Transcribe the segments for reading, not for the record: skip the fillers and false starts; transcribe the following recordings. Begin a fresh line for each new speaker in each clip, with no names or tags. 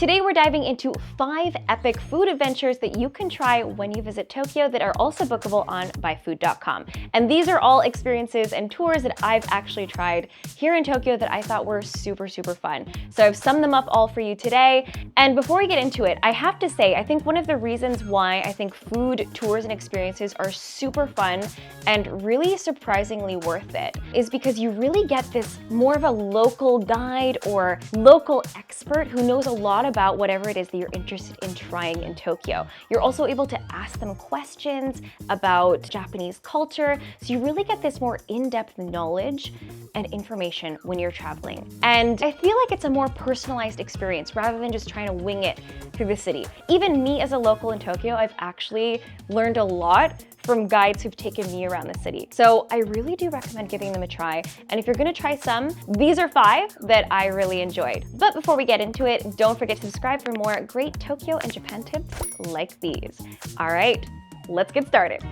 Today we're diving into 5 epic food adventures that you can try when you visit Tokyo that are also bookable on byfood.com. And these are all experiences and tours that I've actually tried here in Tokyo that I thought were super fun. So I've summed them up all for you today. And before we get into it, I have to say, I think one of the reasons why I think food tours and experiences are super fun and really surprisingly worth it is because you really get this more of a local guide or local expert who knows a lot about whatever it is that you're interested in trying in Tokyo. You're also able to ask them questions about Japanese culture, so you really get this more in-depth knowledge and information when you're traveling. And I feel like it's a more personalized experience rather than just trying to wing it through the city. Even me as a local in Tokyo, I've actually learned a lot from guides who've taken me around the city. So I really do recommend giving them a try. And if you're gonna try some, these are 5 that I really enjoyed. But before we get into it, don't forget to subscribe for more great Tokyo and Japan tips like these. All right, let's get started.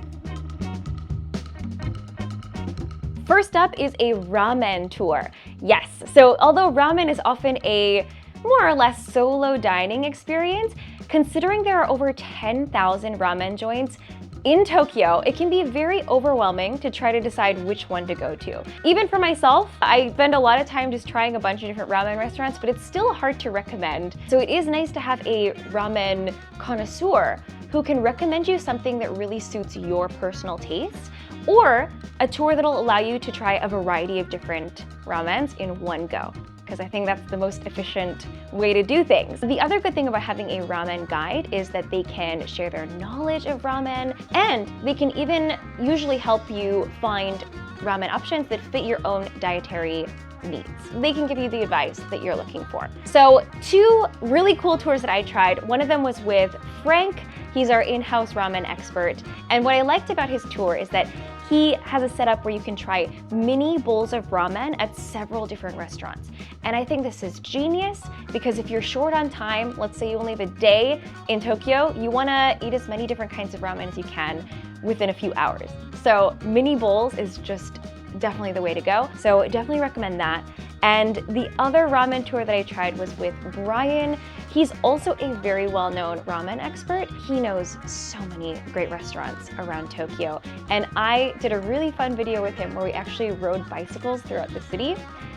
First up is a ramen tour. Yes, so although ramen is often a more or less solo dining experience, considering there are over 10,000 ramen joints in Tokyo, it can be very overwhelming to try to decide which one to go to. Even for myself, I spend a lot of time just trying a bunch of different ramen restaurants, but it's still hard to recommend. So it is nice to have a ramen connoisseur who can recommend you something that really suits your personal taste, or a tour that'll allow you to try a variety of different ramens in one go, because I think that's the most efficient way to do things. The other good thing about having a ramen guide is that they can share their knowledge of ramen, and they can even usually help you find ramen options that fit your own dietary needs. They can give you the advice that you're looking for. So 2 really cool tours that I tried. One of them was with Frank. He's our in-house ramen expert. And what I liked about his tour is that he has a setup where you can try mini bowls of ramen at several different restaurants. And I think this is genius because if you're short on time, let's say you only have a day in Tokyo, you wanna eat as many different kinds of ramen as you can within a few hours. So mini bowls is just definitely the way to go. So definitely recommend that. And the other ramen tour that I tried was with Brian. He's also a very well-known ramen expert. He knows so many great restaurants around Tokyo. And I did a really fun video with him where we actually rode bicycles throughout the city.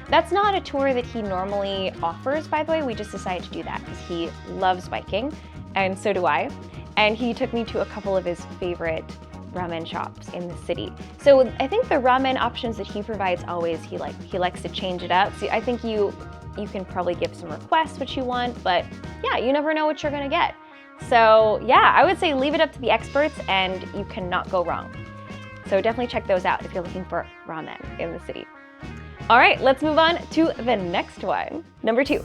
That's not a tour that he normally offers, by the way. We just decided to do that because he loves biking, and so do I. And he took me to a couple of his favorite ramen shops in the city. So I think the ramen options that he provides always, he likes to change it up. So I think you can probably give some requests what you want, but yeah, you never know what you're gonna get. So yeah, I would say leave it up to the experts and you cannot go wrong. So definitely check those out if you're looking for ramen in the city. All right, let's move on to the next one. Number 2.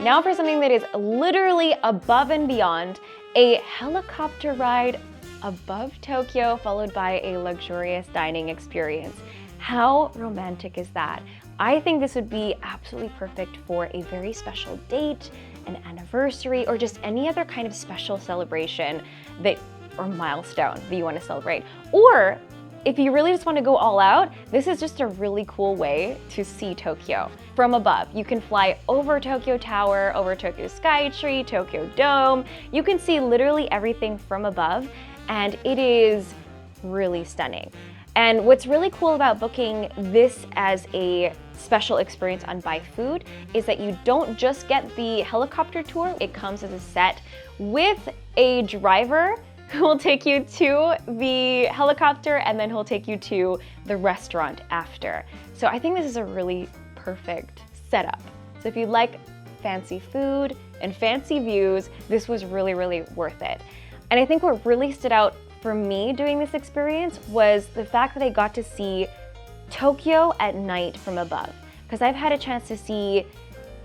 Now for something that is literally above and beyond, a helicopter ride above Tokyo followed by a luxurious dining experience. How romantic is that? I think this would be absolutely perfect for a very special date, an anniversary, or just any other kind of special celebration or milestone that you want to celebrate. Or if you really just want to go all out, this is just a really cool way to see Tokyo from above. You can fly over Tokyo Tower, over Tokyo Skytree, Tokyo Dome. You can see literally everything from above, and it is really stunning. And what's really cool about booking this as a special experience on byFood is that you don't just get the helicopter tour, it comes as a set with a driver who will take you to the helicopter and then he'll take you to the restaurant after. So I think this is a really perfect setup. So if you like fancy food and fancy views, this was really worth it. And I think what really stood out for me doing this experience was the fact that I got to see Tokyo at night from above. Because I've had a chance to see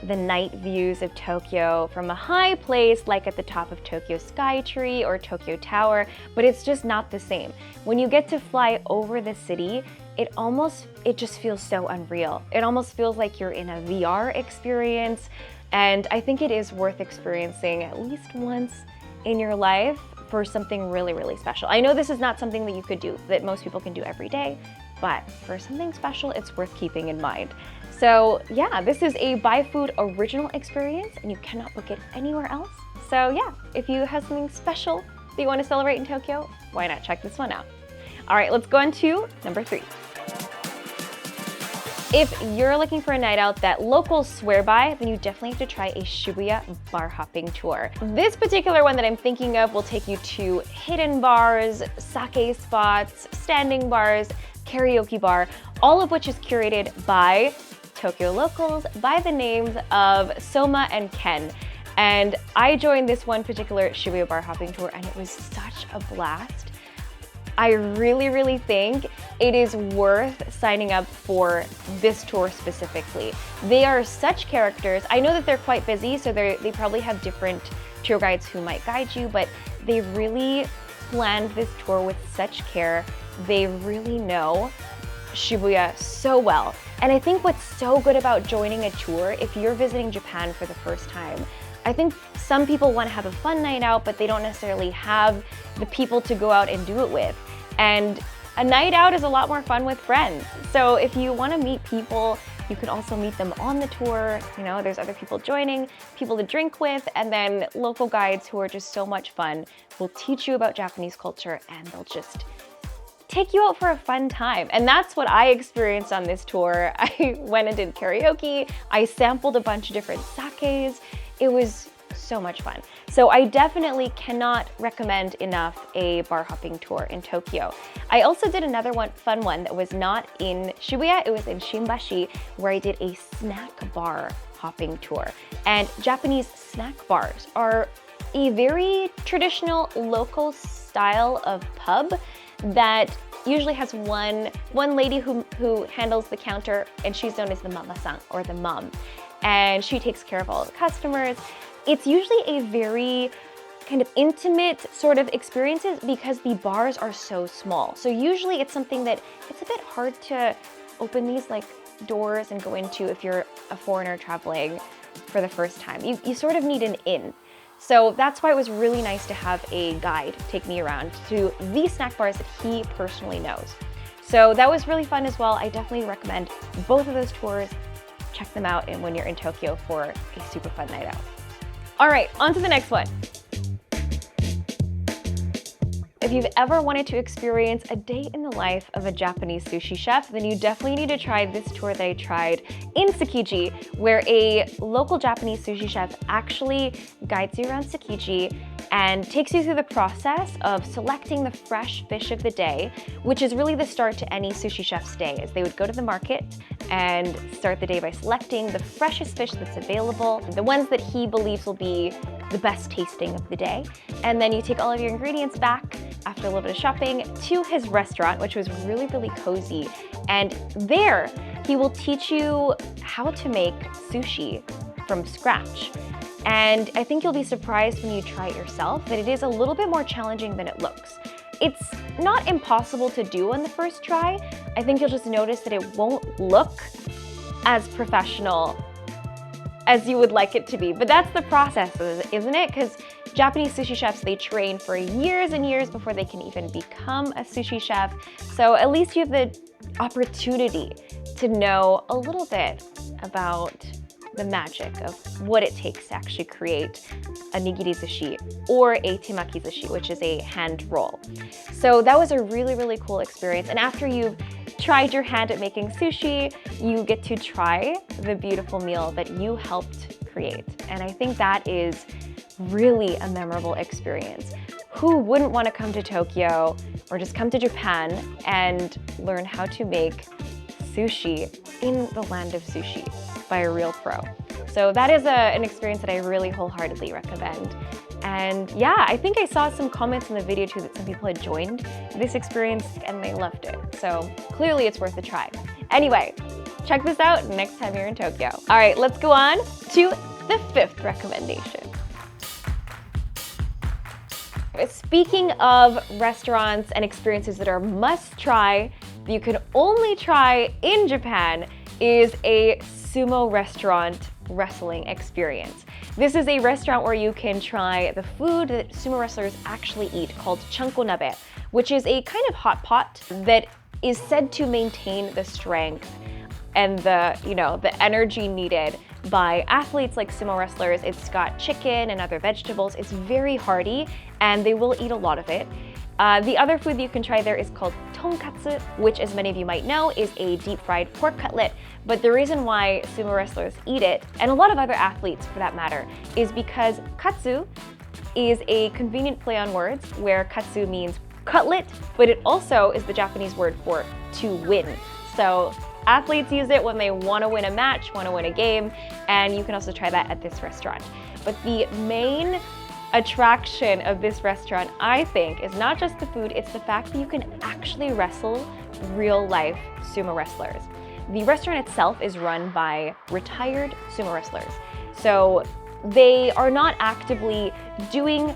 the night views of Tokyo from a high place like at the top of Tokyo Skytree or Tokyo Tower, but it's just not the same. When you get to fly over the city, it just feels so unreal. It almost feels like you're in a VR experience, and I think it is worth experiencing at least once in your life for something really special. I know this is not something that you could do, that most people can do every day, but for something special, it's worth keeping in mind. So yeah, this is a byFood original experience and you cannot book it anywhere else. So yeah, if you have something special that you want to celebrate in Tokyo, why not check this one out? All right, let's go on to number 3. If you're looking for a night out that locals swear by, then you definitely have to try a Shibuya bar hopping tour. This particular one that I'm thinking of will take you to hidden bars, sake spots, standing bars, karaoke bar, all of which is curated by Tokyo locals by the names of Soma and Ken. And I joined this one particular Shibuya bar hopping tour and it was such a blast. I really think it is worth signing up for this tour specifically. They are such characters. I know that they're quite busy, so they probably have different tour guides who might guide you, but they really planned this tour with such care. They really know Shibuya so well. And I think what's so good about joining a tour, if you're visiting Japan for the first time, I think some people want to have a fun night out, but they don't necessarily have the people to go out and do it with. And a night out is a lot more fun with friends. So if you want to meet people, you can also meet them on the tour. You know, there's other people joining, people to drink with, and then local guides who are just so much fun will teach you about Japanese culture and they'll just take you out for a fun time. And that's what I experienced on this tour. I went and did karaoke. I sampled a bunch of different sakes. It was so much fun. So I definitely cannot recommend enough a bar hopping tour in Tokyo. I also did another fun one that was not in Shibuya, it was in Shimbashi, where I did a snack bar hopping tour. And Japanese snack bars are a very traditional local style of pub that usually has one lady who handles the counter, and she's known as the mama-san, or the mom. And she takes care of all the customers. It's usually a very kind of intimate sort of experiences because the bars are so small. So usually it's something that it's a bit hard to open these like doors and go into if you're a foreigner traveling for the first time. You sort of need an in. So that's why it was really nice to have a guide take me around to the snack bars that he personally knows. So that was really fun as well. I definitely recommend both of those tours. Check them out and when you're in Tokyo for a super fun night out. All right, on to the next one. If you've ever wanted to experience a day in the life of a Japanese sushi chef, then you definitely need to try this tour that I tried in Tsukiji, where a local Japanese sushi chef actually guides you around Tsukiji and takes you through the process of selecting the fresh fish of the day, which is really the start to any sushi chef's day, as they would go to the market and start the day by selecting the freshest fish that's available, the ones that he believes will be the best tasting of the day. And then you take all of your ingredients back after a little bit of shopping to his restaurant, which was really cozy. And there he will teach you how to make sushi from scratch. And I think you'll be surprised when you try it yourself that it is a little bit more challenging than it looks. It's not impossible to do on the first try. I think you'll just notice that it won't look as professional as you would like it to be. But that's the process, isn't it? Because Japanese sushi chefs, they train for years and years before they can even become a sushi chef. So at least you have the opportunity to know a little bit about the magic of what it takes to actually create a nigiri sushi or a temaki sushi, which is a hand roll. So that was a really cool experience. And after you've tried your hand at making sushi, you get to try the beautiful meal that you helped create. And I think that is really a memorable experience. Who wouldn't want to come to Tokyo or just come to Japan and learn how to make sushi in the land of sushi by a real pro? So that is an experience that I really wholeheartedly recommend. And yeah, I think I saw some comments in the video too that some people had joined this experience and they loved it. So clearly it's worth a try. Anyway, check this out next time you're in Tokyo. All right, let's go on to the 5th recommendation. Speaking of restaurants and experiences that are must try, that you can only try in Japan, is a Sumo Restaurant wrestling experience. This is a restaurant where you can try the food that sumo wrestlers actually eat, called chanko nabe, which is a kind of hot pot that is said to maintain the strength and the, the energy needed by athletes like sumo wrestlers. It's got chicken and other vegetables. It's very hearty, and they will eat a lot of it. The other food that you can try there is called tonkatsu, which, as many of you might know, is a deep-fried pork cutlet. But the reason why sumo wrestlers eat it, and a lot of other athletes for that matter, is because katsu is a convenient play on words, where katsu means cutlet, but it also is the Japanese word for to win. So athletes use it when they want to win a match, want to win a game, and you can also try that at this restaurant. But the main attraction of this restaurant, I think, is not just the food, it's the fact that you can actually wrestle real-life sumo wrestlers. The restaurant itself is run by retired sumo wrestlers. So they are not actively doing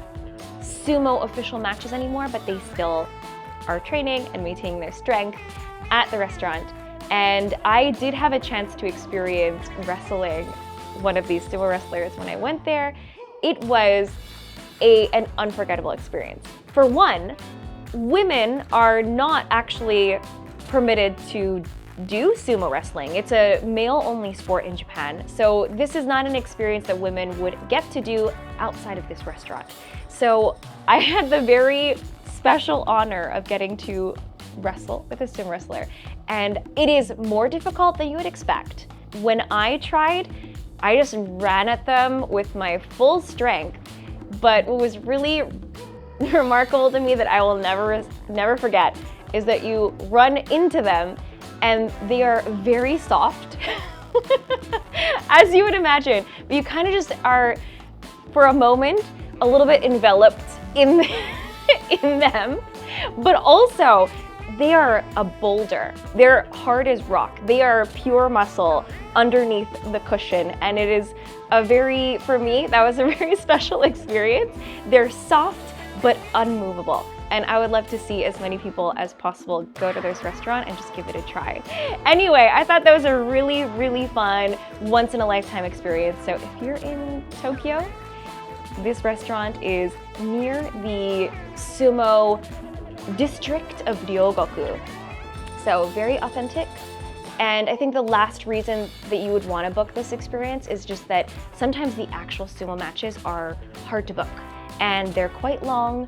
sumo official matches anymore, but they still are training and maintaining their strength at the restaurant. And I did have a chance to experience wrestling one of these sumo wrestlers when I went there. It was an unforgettable experience. For one, women are not actually permitted to do sumo wrestling. It's a male-only sport in Japan, so this is not an experience that women would get to do outside of this restaurant. So I had the very special honor of getting to wrestle with a sumo wrestler, and it is more difficult than you would expect. When I tried, I just ran at them with my full strength, but what was really remarkable to me that I will never forget is that you run into them and they are very soft, as you would imagine, but you kind of just are, for a moment, a little bit enveloped in them, but also they are a boulder. They're hard as rock. They are pure muscle underneath the cushion, and it is for me, that was a very special experience. They're soft but unmovable, and I would love to see as many people as possible go to this restaurant and just give it a try. Anyway, I thought that was a really, really fun, once-in-a-lifetime experience. So if you're in Tokyo, this restaurant is near the sumo district of Ryogoku. So very authentic. And I think the last reason that you would want to book this experience is just that sometimes the actual sumo matches are hard to book, and they're quite long,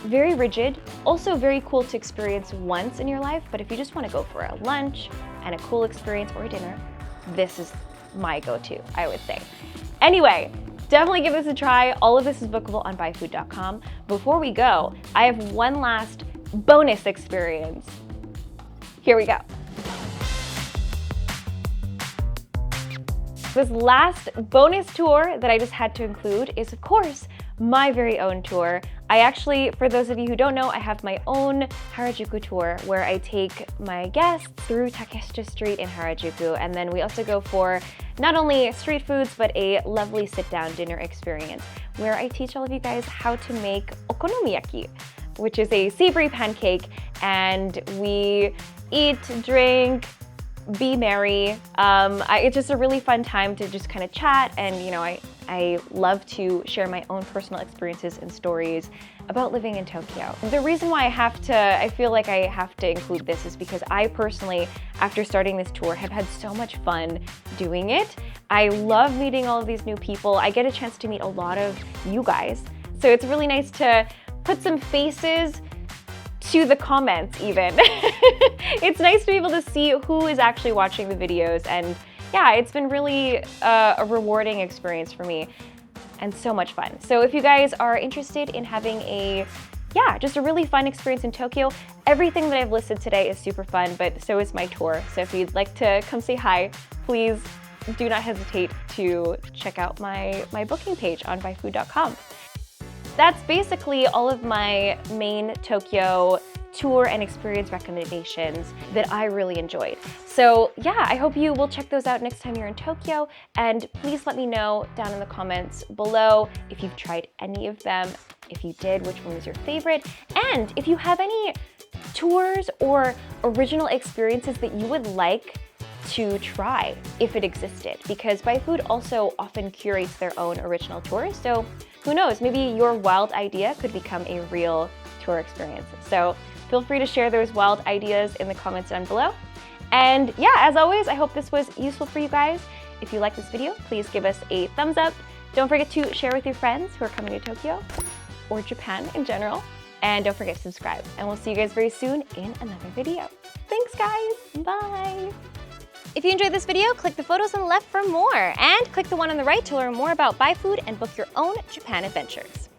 very rigid, also very cool to experience once in your life. But if you just want to go for a lunch and a cool experience or a dinner, this is my go-to, I would say. Anyway, definitely give this a try. All of this is bookable on byfood.com. Before we go, I have one last bonus experience. Here we go. This last bonus tour that I just had to include is, of course, my very own tour. I actually, for those of you who don't know, I have my own Harajuku tour where I take my guests through Takeshita Street in Harajuku, and then we also go for not only street foods, but a lovely sit-down dinner experience where I teach all of you guys how to make okonomiyaki, which is a savory pancake, and we eat, drink, be merry. It's just a really fun time to just kind of chat, and I love to share my own personal experiences and stories about living in Tokyo. The reason why I feel like I have to include this is because I personally, after starting this tour, have had so much fun doing it. I love meeting all of these new people. I get a chance to meet a lot of you guys. So it's really nice to put some faces to the comments even. It's nice to be able to see who is actually watching the videos, and yeah, it's been really a rewarding experience for me and so much fun. So if you guys are interested in having just a really fun experience in Tokyo, everything that I've listed today is super fun, but so is my tour. So if you'd like to come say hi, please do not hesitate to check out my booking page on byfood.com. That's basically all of my main Tokyo tour and experience recommendations that I really enjoyed. So yeah, I hope you will check those out next time you're in Tokyo, and please let me know down in the comments below if you've tried any of them. If you did, which one was your favorite? And if you have any tours or original experiences that you would like to try if it existed, because byFood also often curates their own original tours, so who knows, maybe your wild idea could become a real tour experience. So feel free to share those wild ideas in the comments down below. And yeah, as always, I hope this was useful for you guys. If you like this video, please give us a thumbs up. Don't forget to share with your friends who are coming to Tokyo or Japan in general. And don't forget to subscribe. And we'll see you guys very soon in another video. Thanks, guys. Bye. If you enjoyed this video, click the photos on the left for more. And click the one on the right to learn more about byFood and book your own Japan adventures.